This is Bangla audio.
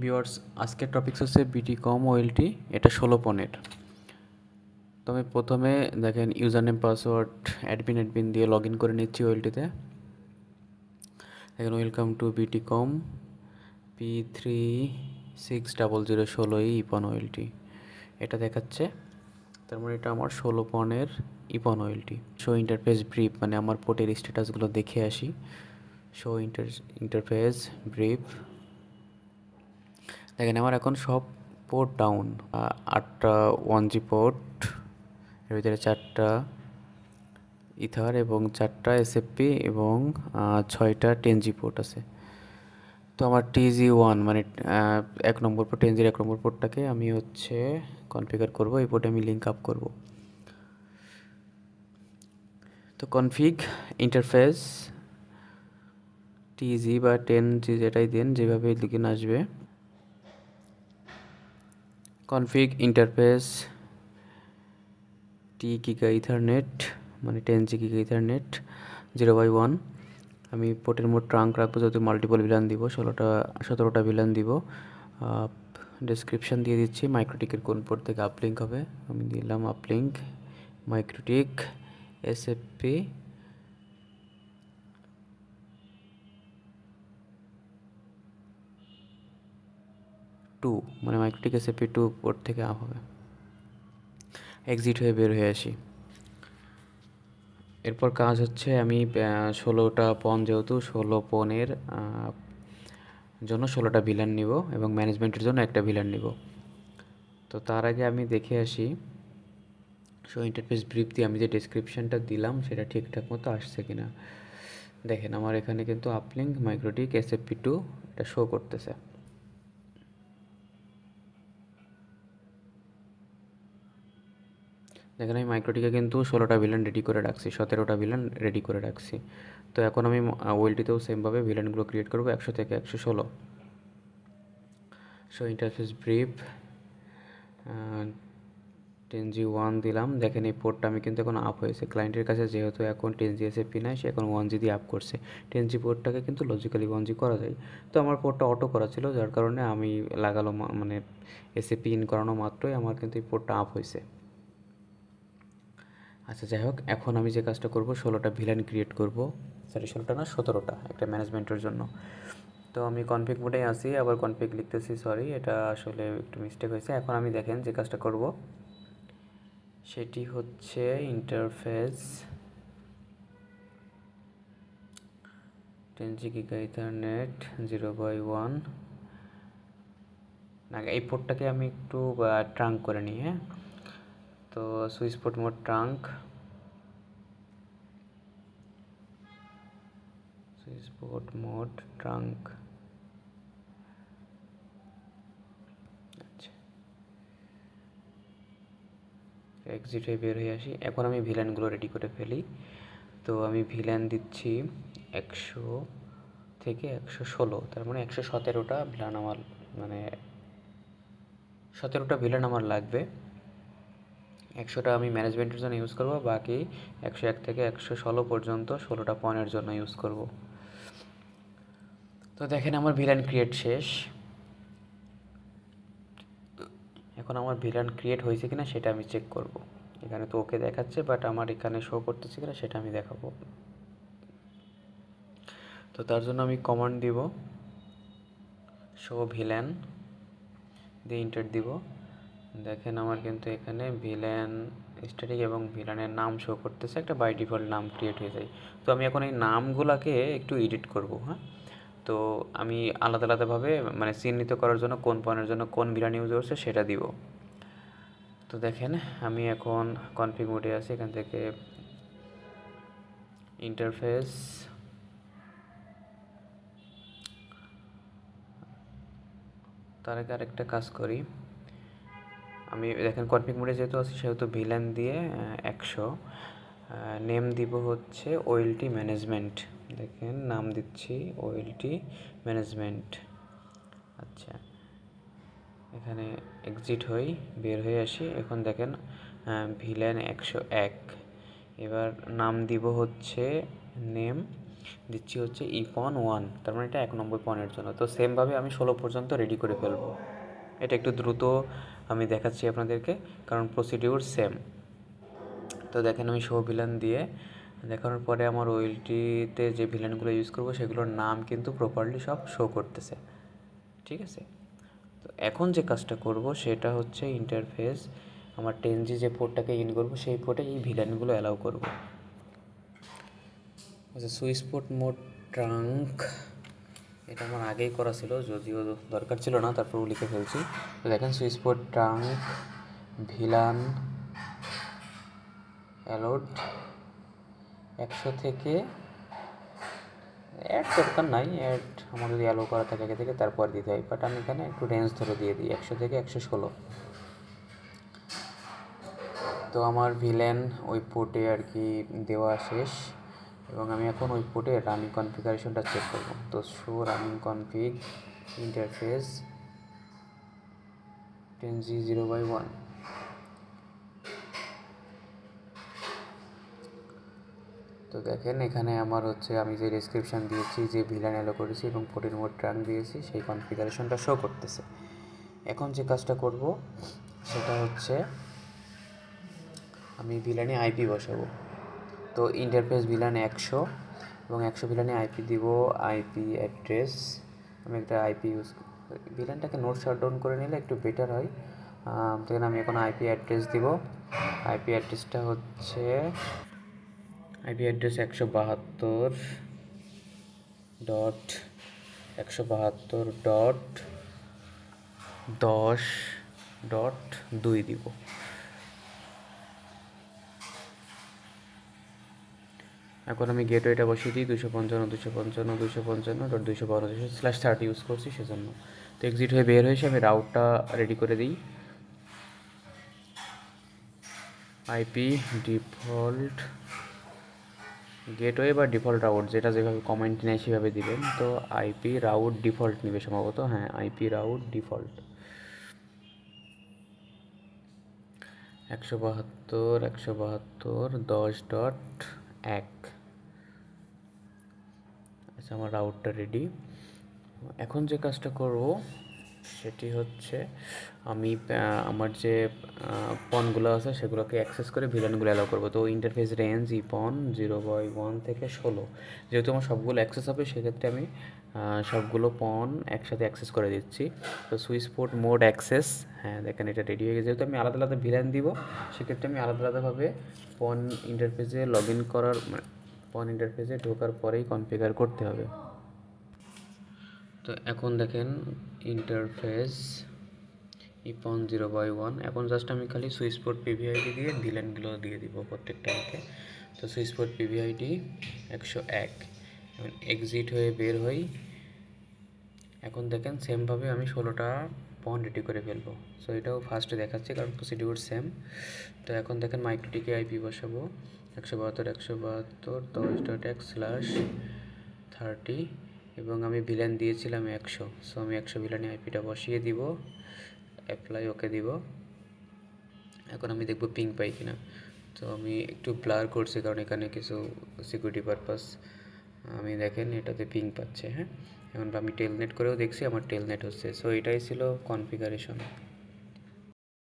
ভিউয়ার্স, আজকের টপিকস হচ্ছে বিটি কম ওএলটি। এটা 16 পনের। তো আমি প্রথমে দেখেন ইউজার নেম পাসওয়ার্ড অ্যাডমিন দিয়ে লগ ইন করে নিচ্ছি ওএলটিতে। দেখেন ওয়েলকাম টু বিটি কম P360016 ইপন ওএলটি এটা দেখাচ্ছে। তার মানে এটা আমার 16 পনের ইপন ওএলটি। শো ইন্টারফেস ব্রিফ, মানে আমার পোর্টের স্ট্যাটাসগুলো দেখে আসি। Show interface brief. দেখেন আমার এখন সব পোর্ট ডাউন। 8টা 1G পোর্ট, এর ভিতরে 4টা ইথার এবং 4টা এসএফপি এবং 6টা 10G পোর্ট আছে। তো আমার TG1 মানে 1 নম্বর পোর্ট, 10G 1 নম্বর পোর্টটাকে আমি হচ্ছে কনফিগার করব। এই পোর্টে আমি লিঙ্ক আপ করব। তো কনফিগ ইন্টারফেস TG বা 10G যেটাই দেন, যেভাবে লিখে আসবে। কনফিগ ইন্টারফেস টি গিগা ইথারনেট, মানে 10G গিগা ইথারনেট 0/1। আমি পোর্টের মোট ট্রাঙ্ক রাখবো, যেহেতু মাল্টিপল ভিলান দিব, 17টা ভিলান দিব। ডেসক্রিপশান দিয়ে দিচ্ছি মাইক্রোটিকের কোন পোর্ট থেকে আপলিঙ্ক হবে। আমি দিলাম আপলিঙ্ক মাইক্রোটিক এসএফপি 2, মানে মাইক্রোটিক এসএফপি 2 পোর্ট থেকে আপ হবে। এক্সিট হয়ে বের হয়ে আসি। এরপর কাজ হচ্ছে আমি 16টা পন, যেহেতু 16 পনের জন্য 16টা ভিলান নিব এবং ম্যানেজমেন্টের জন্য একটা ভিলান নিব। তো তার আগে আমি দেখে আসি শো ইন্টারফেস ব্রিফ দিয়ে আমি যে ডেসক্রিপশানটা দিলাম সেটা ঠিকঠাক মতো আসছে কিনা। দেখেন আমার এখানে কিন্তু আপলিঙ্ক মাইক্রোটিক এসএফপি 2 এটা শো করতেছে। দেখেন আমি মাইক্রোটিকে কিন্তু 16টা ভিলান রেডি করে রাখছি, 17টা ভিলান রেডি করে রাখছি। তো এখন আমি ওয়েলটিতেও সেমভাবে ভিলানগুলো ক্রিয়েট করবো 100 থেকে 116। শো ইন্টারফেস ব্রিফ 10G1 দিলাম। দেখেন এই পোর্টটা আমি কিন্তু এখন আপ হয়েছে ক্লায়েন্টের কাছে, যেহেতু এখন 10G এসএফপি নাই, সে এখন 1G দিয়ে আপ করছে। 10G পোর্টটাকে কিন্তু লজিক্যালি 1G করা যায়। তো আমার পোর্টটা অটো করা ছিল, যার কারণে আমি লাগালো, মানে এসএফপি ইন করানো মাত্রই আমার কিন্তু এই পোর্টটা আপ হয়েছে। আচ্ছা যাই হোক, এখন আমি যে কাজটা করব, 16টা ভিলান ক্রিয়েট করব। সরি 16টা না, 17টা, একটা ম্যানেজমেন্টের জন্য। তো আমি কনফিগ মোডেই আসি, আবার কনফিগ লিখতেছি, সরি এটা আসলে একটু মিস্টেক হয়েছে। এখন আমি দেখেন যে কাজটা করব সেটি হচ্ছে ইন্টারফেস 10G গিগা ইথারনেট 0/1। না, এই পোর্টটাকে আমি একটু ট্রাঙ্ক করে নিই। হ্যাঁ, তো switch port mode trunk, switch port mode trunk. আচ্ছা, এক্সিট হয়ে বের হয়ে আসি। এখন আমি ভিলানগুলো রেডি করে ফেলি। তো আমি ভিলান দিচ্ছি 100 থেকে 116, তার মানে 117টা ভিলান আমার, মানে 17টা ভিলান আমার লাগবে। 100টা আমি ম্যানেজমেন্টের জন্য ইউজ করব, বাকি 101 থেকে 116 পর্যন্ত 16টা পয়েন্টের জন্য ইউজ করব। তো দেখেন আমার ভিলান ক্রিয়েট শেষ। এখন আমার ভিলান ক্রিয়েট হয়েছে কিনা সেটা আমি চেক করব। এখানে তো ওকে দেখাচ্ছে, বাট আমার এখানে শো করতেছে কিনা সেটা আমি দেখাবো। তো তার জন্য আমি কমান্ড দিব শো ভিলান দিয়ে ইন্টার দিব। দেখেন আমার কিন্তু এখানে ভিলেন স্ট্যাটিক এবং ভিলানের নাম শো করতেছে, একটা বাই ডিফল্ট নাম ক্রিয়েট হয়ে যায়। তো আমি এখন এই নামগুলোকে একটু এডিট করব। হ্যাঁ, তো আমি আলাদা আলাদাভাবে, মানে চিহ্নিত করার জন্য কোন পয়েন্টের জন্য কোন ভিলান ইউজ করছে সেটা দিব। তো দেখেন আমি এখন কনফিগ মোডে আছি, এখান থেকে ইন্টারফেস তার আগে আরেকটা কাজ করি। আমি দেখেন কনফিগ মোডে যেহেতু আছি, সেহেতু ভিলান দিয়ে 100, নেম দিব হচ্ছে ওএলটি ম্যানেজমেন্ট। দেখেন নাম দিচ্ছি ওএলটি ম্যানেজমেন্ট। আচ্ছা, এখানে এক্সিট হই, বের হয়ে আসি। এখন দেখেন ভিলান 101। এবার নাম দিব হচ্ছে নেম দিচ্ছি হচ্ছে ইপন 1, তার মানে এটা 1 নম্বর পনের জন্য। তো সেমভাবে আমি 16 পর্যন্ত রেডি করে ফেলবো। এটা একটু দ্রুত আমি দেখাচ্ছি আপনাদেরকে, কারণ প্রসিডিউর সেম। তো দেখেন আমি শো ভিলেন দিয়ে দেখানোর পরে আমার ওএলটিতে যে ভিলেনগুলো ইউজ করবো সেগুলোর নাম কিন্তু প্রপারলি সব শো করতেছে, ঠিক আছে। তো এখন যে কাজটা করব সেটা হচ্ছে ইন্টারফেস, আমার 10G যে পোর্টটাকে ইন করবো সেই পোর্টে এই ভিলেনগুলো অ্যালাউ করবো। আচ্ছা, সুইচ পোর্ট মোড ট্রাঙ্ক, এটা আমার আগেই করা ছিল, যদিও দরকার ছিল না, তারপরও লিখে ফেলছি। তো দেখেন switch port trunk villain allowed 100 থেকে, অ্যাড দরকার নাই, অ্যাড আমার যদি অ্যালো করা থাকে আগে থেকে তারপর দিতে হয়, বাট আমি এখানে একটু রেঞ্জ ধরে দিয়ে দিই 100 থেকে 116। তো আমার ভিলেন ওই পোর্টে আর কি দেওয়া শেষ, এবং আমি এখন ওই পোর্টে রানিং কনফিগারেশনটা চেক করব। তো show running config interface 10G0/1। তো দেখেন এখানে আমার হচ্ছে আমি যে ডেসক্রিপশান দিয়েছি, যে ভিলেন অ্যালো করেছি এবং পোর্টের মোড ট্রাঙ্ক দিয়েছি, সেই কনফিগারেশনটা শো করতেছে। এখন যে কাজটা করব সেটা হচ্ছে আমি ভিলানে আইপি বসাবো। তো ইন্টারফেস ভিলান 100 এবং 100 ভিলানে আইপি দিব আইপি অ্যাড্রেস। আমি একটা আইপি ইউজ, ভিলানটাকে নোট শাটডাউন করে নিলে একটু বেটার হয়। তখন আমি এখন আইপি অ্যাড্রেস দিব। আইপি অ্যাড্রেসটা হচ্ছে আইপি অ্যাড্রেস 172.172.10.2 দিব। এখন আমি গেটওয়েটা বসিয়ে দিই 255.255.255.252/30 ইউজ করছি সেজন্য। তো এক্সিট হয়ে বের হয়েছে, আমি রাউটটা রেডি করে দিই। আইপি ডিফল্ট গেটওয়ে বা ডিফল্ট রাউট, যেটা যেভাবে কমেন্ট নেয় সেভাবে দিবেন। তো আইপি রাউট ডিফল্ট নেবে সম্ভবত, হ্যাঁ আইপি রাউট ডিফল্ট 172.172.10.1। আচ্ছা, আমার রাউটটা রেডি। এখন যে কাজটা করব সেটি হচ্ছে আমি আমার যে পনগুলো আছে সেগুলোকে অ্যাক্সেস করে ভিলেনগুলো অ্যালাউ করবো। তো ইন্টারফেস রেঞ্জ ইপন 0/1 থেকে 16, যেহেতু আমার সবগুলো অ্যাক্সেস হবে সেক্ষেত্রে আমি সবগুলো পন একসাথে অ্যাক্সেস করে দিচ্ছি। তো সুইচ পোর্ট মোড অ্যাক্সেস, হ্যাঁ দেখেন এটা রেডি হয়ে গেছে। যেহেতু আমি আলাদা আলাদা ভিলেন দিব সেক্ষেত্রে আমি আলাদা আলাদাভাবে পন ইন্টারফেসে লগ ইন করার, পন ইন্টারফেসে ঢোকার পরেই কনফিগার করতে হবে। তো এখন দেখেন ইন্টারফেস ইপন 0/1। এখন জাস্ট আমি খালি সুইচ পোর্ট পিভিআইডি দিয়ে ভিলেনগুলো দিয়ে দিব প্রত্যেকটাকে। তো সুইচ পোর্ট পিভিআইডি 101, এখন এক্সিট হয়ে বের হই। এখন দেখেন সেমভাবে আমি 16টা পন রেডি করে ফেলবো। সো এটাও ফার্স্টে দেখাচ্ছি কারণ প্রসিডিউর সেম। তো এখন দেখেন মাইক্রোটিকে আইপি বসাবো 172.172.1/30, এবং আমি ভিলেন দিয়েছিলাম 100। সো আমি 100 ভিলেনে আইপিটা বসিয়ে দিব, অ্যাপ্লাই ওকে দিব। এখন আমি দেখব পিং পাই কিনা। তো আমি একটু ব্লার করছি কারণ এখানে কিছু সিকিউরিটি পারপাস, আমি দেখেন এটাতে পিং পাচ্ছে। হ্যাঁ, এখন আমি টেলনেট করেও দেখছি আমার টেলনেট হচ্ছে। সো এটাই ছিল কনফিগারেশন।